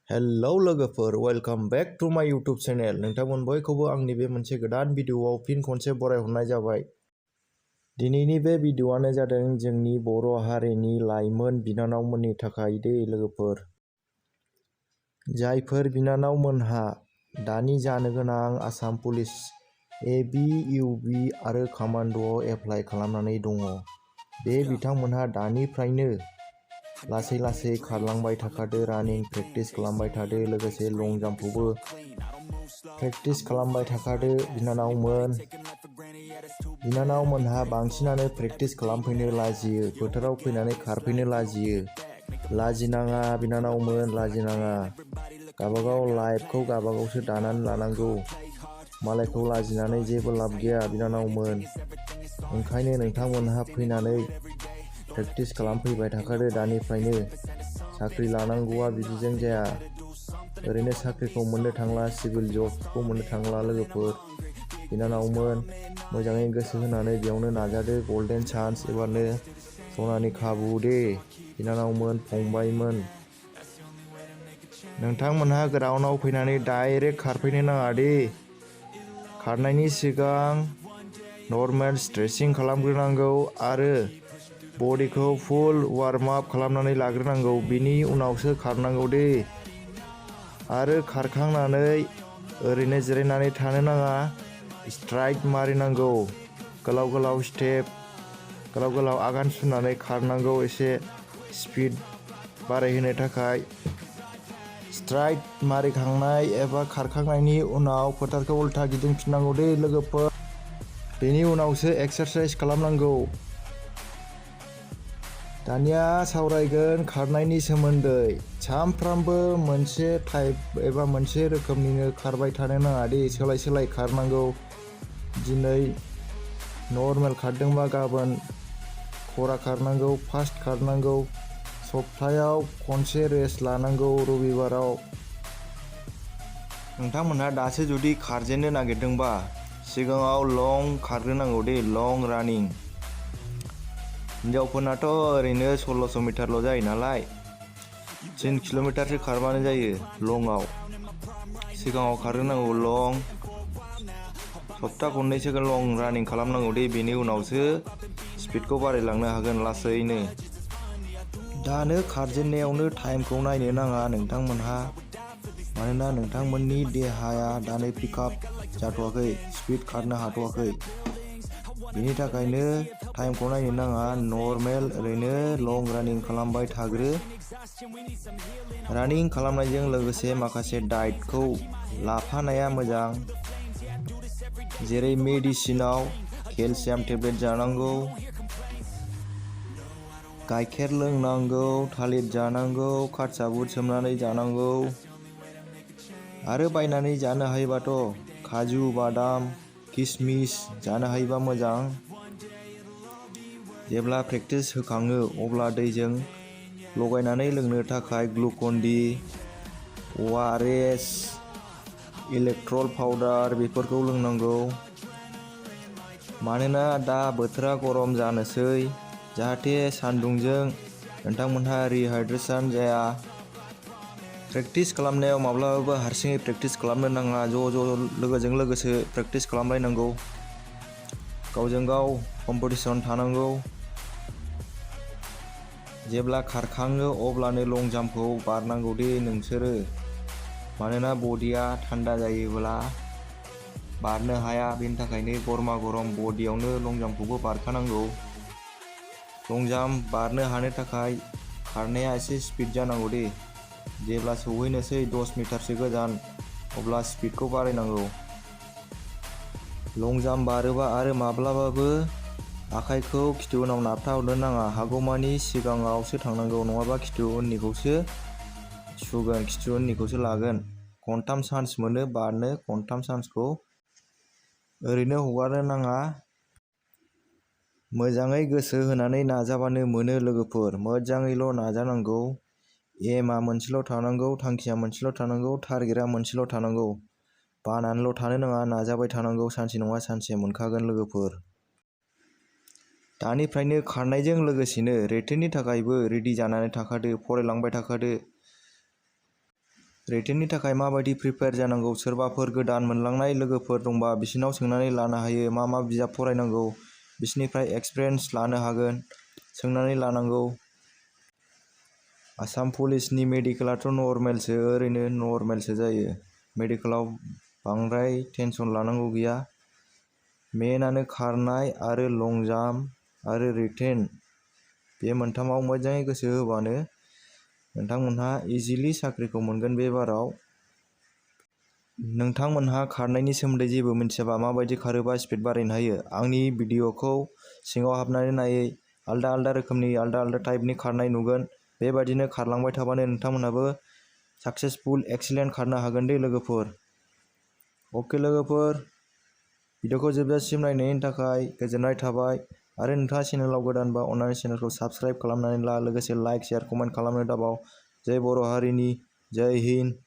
Hello लोगोफोर, welcome back to माय YouTube channel. नोंथांमोन बयखौबो आंनि बे मोनसे गोदान भिडिअआव फिन खनसे बरायहरनाय जाबाय। दिनैनि बे भिडिअआनो जादों जोंनि बर' हारिनि लाइमोन बिनानावमोननि थाखाय दे लोगोफोर। जायफोर बिनानावमोनहा दानि जानो गोनां आसाम पुलिस ABUB आरो कमान्ड'आव एप्लाइ खालामनानै दङ, बे बिथांमोनहा दानिफ्रायनो लासै लासै खारलांबाय थाखादो, रानिं प्रेक्टिस खालामबाय थादो, लोगोसे लं जाम्पखौबो प्रेक्टिस खालामबाय थाखादो। बिनानावमोनहा बांसिनानो प्रेक्टिस खालामफैनो लाजियो, फोथाराव फैनानै खारफैनो लाजियो। लाजिनाङा बिनानावमोन, लाजिनाङा। गावबागाव लाइफखौ गावबागावसो दानानै लानांगौ। मालायखौ लाजिनानै जेबो लाब गैया बिनानावमोन। ओंखायनो नोंथांमोनहा फैनानै प्रेक्टिस खालामफैबाय थाखादो दानिफ्रायनो। साख्रि लानांगौआ बिदिजों जाया, ओरैनो साख्रिखौ मोननो थांला, सिभिल जब्सखौ मोननो थांला लोगोफोर। बिनानावमोन, मोजाङै गोसो होनानै बेयावनो नाजादो। गल्डेन चान्स एबारनो सनानि खाबु दे बिनानावमोन, फंबायमोन। नोंथांमोनहा ग्राउन्डआव फैनानै डाइरेक्ट खारफैनो नाङा दे। खारनायनि सिगां नर्मेल स्ट्रेचिं खालामग्रोनांगौ आरो बडिखौ फुल वार्म आप खालामनानै लाग्रोनांगौ, बिनि उनावसो खारनांगौ दे। आरो खारखांनानै ओरैनो जिरायनानै थानो नाङा, स्ट्राइड मारिनांगौ। गोलाव गोलाव स्टेप, गोलाव गोलाव आगान सुरनानै खारनांगौ, एसे स्पिड बारायहोनो थाखाय। स्ट्राइड मारिखांनाय एबा खारखांनायनि उनाव फोथारखौ उल्था गिदिंफिननांगौ दे लोगोफोर। बेनि उनावसो एक्सारसाइज खालामनांगौ। दानिया सावरायगोन खारनायनि सोमोन्दै। सानफ्रामबो मोनसे टाइप एबा मोनसे रोखोमनिनो खारबाय थानो नाङा दे, सोलाय सोलाय खारनांगौ। दिनै नर्मेल खारदोंबा गाबोन खरा खारनांगौ, फास्ट खारनांगौ। सप्तायाव खनसे रेस्ट लानांगौ, रबिबाराव। नोंथांमोनहा दासो जुदि खारजेननो नागिरदोंबा सिगाङाव लं खारग्रोनांगौ दे, लं रानिं। हिनजावफोरनाथ' ओरैनो 1600 मिटारल' जायो नालाय, 3 किल'मिटारसो खारबानो जायो लंआव। सिगाङाव खारग्रोनांगौ लं, सप्ता खननैसो लं रानिं खालामनांगौ दे, बेनि उनावसो स्पिडखौ बारायलांनो हागोन लासैनो। दानो खारजेननायावनो टाइमखौ नायनो नाङा नोंथांमोनहा, मानोना नोंथांमोननि देहाया दानो पिकआप जाथ'वाखै, स्पिड खारनो हाथ'वाखै। बेनि थाखायनो टाइमखौ नायनो नाङा, नर्मेल ओरैनो लं रानिं खालामबाय थाग्रो। रानिं खालामनायजों लोगोसे माखासे डाइटखौ लाफानाया मोजां, जेरै मेडिसिनाव केलसियाम टेब्लेट जानांगौ, गाइखेर लोंनांगौ, थालिर जानांगौ, खाथसाबुट सोमनानै जानांगौ। आरो बायनानै जानो हायोबाथ' काजु बादाम किसमिस जानो हायोबा मोजां। जेब्ला प्रेक्टिस होखाङो अब्ला दैजों लगायनानै लोंनो थाखाय ग्लुकन-डि, ORS, इलेक्ट्रल पाउडार बेफोरखौ लोंनांगौ। मानोना दा बोथोरा गरम जानोसै, जाहाथे सान्दुंजों नोंथांमोनहा रिहाइड्रेसन जाया। प्रेक्टिस खालामनायाव माब्लाबाबो हारसिङै प्रेक्टिस खालामनो नाङा, ज' लोगोजों लोगोसो प्रेक्टिस खालामलायनांगौ। गावजों गाव कम्पिटिसन थानांगौ। जेब्ला खारखाङो अब्लानो लं जाम्पखौ बारनांगौ दे नोंसोरो, मानोना बडिया थान्दा जायोब्ला बारनो हाया। बेनि थाखायनो गरमा गरम बडियावनो लं जाम्पखौबो बारखानांगौ। लं जाम्प बारनो हानो थाखाय खारनाया एसे स्पिड जानांगौ दे। जेब्ला सौहैनोसै 10 मिटारसो गोजान, अब्ला स्पिडखौ बारायनांगौ। लं जाम्प बारोबा आरो माब्लाबाबो आखाइखौ खिथु उनाव नाबथाहरनो नाङा, हागौमानि सिगाङावसो थांनांगौ, नङाबा खिथु उननिखौसो सुगोन, खिथु उननिखौसो लागोन। खनथाम चान्स मोनो बारनो, खनथाम चान्सखौ ओरैनो हगारनो नाङा। मोजाङै गोसो होनानै नाजाबानो मोनो लोगोफोर, मोजाङैल' नाजानांगौ। एमआ मोनसेल' थानांगौ, थांखिया मोनसेल' थानांगौ, टारगेटआ मोनसेल' थानांगौ। बानानैल' थानो नाङा, नाजाबाय थानांगौ, सानसे नङा सानसे मोनखागोन लोगोफोर। दानिफ्रायनो खारनायजों लोगोसेनो रिटेननि थाखायबो रेडि जानानै थाखादो, फरायलांबाय थाखादो। रिटेननि थाखाय माबायदि प्रिपेयार जानांगौ, सोरबाफोर गोदान मोनलांनाय लोगोफोर दंबा बिसिनाव सोंनानै लानो हायो। मा बिजाब फरायनांगौ, बिसिनिफ्राय एक्सपिरियेन्स लानो हागोन, सोंनानै लानांगौ। आसाम पुलिसनि मेडिकेलाथ' नर्मेलसो, ओरैनो नर्मेलसो जायो। मेडिकेलाव बांद्राय टेनसन लानांगौ गैया। मेनानो खारनाय आरो लं जाम्प आरो रिटेन, बे मोनथामाव मोजाङै गोसो होबानो नोंथांमोनहा इजिलि साख्रिखौ मोनगोन बे बाराव। नोंथांमोनहा खारनायनि सोमोन्दै जेबो मिथियाबा माबायदि खारोबा स्पिड बारायनो हायो, आंनि भिडिअखौ सिङाव हाबनानै नायै आलदा रोखोमनि आलदा टाइपनि खारनाय नुगोन। बेबायदिनो खारलांबाय थाबानो नोंथांमोनहाबो साक्सेसफुल एक्सिलेन्ट खारनो हागोन दे लोगोफोर। अके लोगोफोर, भिडिअखौ जोबजासिम नायनायनि थाखाय गोजोननाय थाबाय। आरो नोंथाङा चेनेलाव गोदानबा अन्नानै चेनेलखौ साबस्क्राइब खालामनानै ला, लोगोसे लाइक, शेयार, कमेन्ट खालामनो दाबाव। जय बर' हारिनि, जय हिन्द।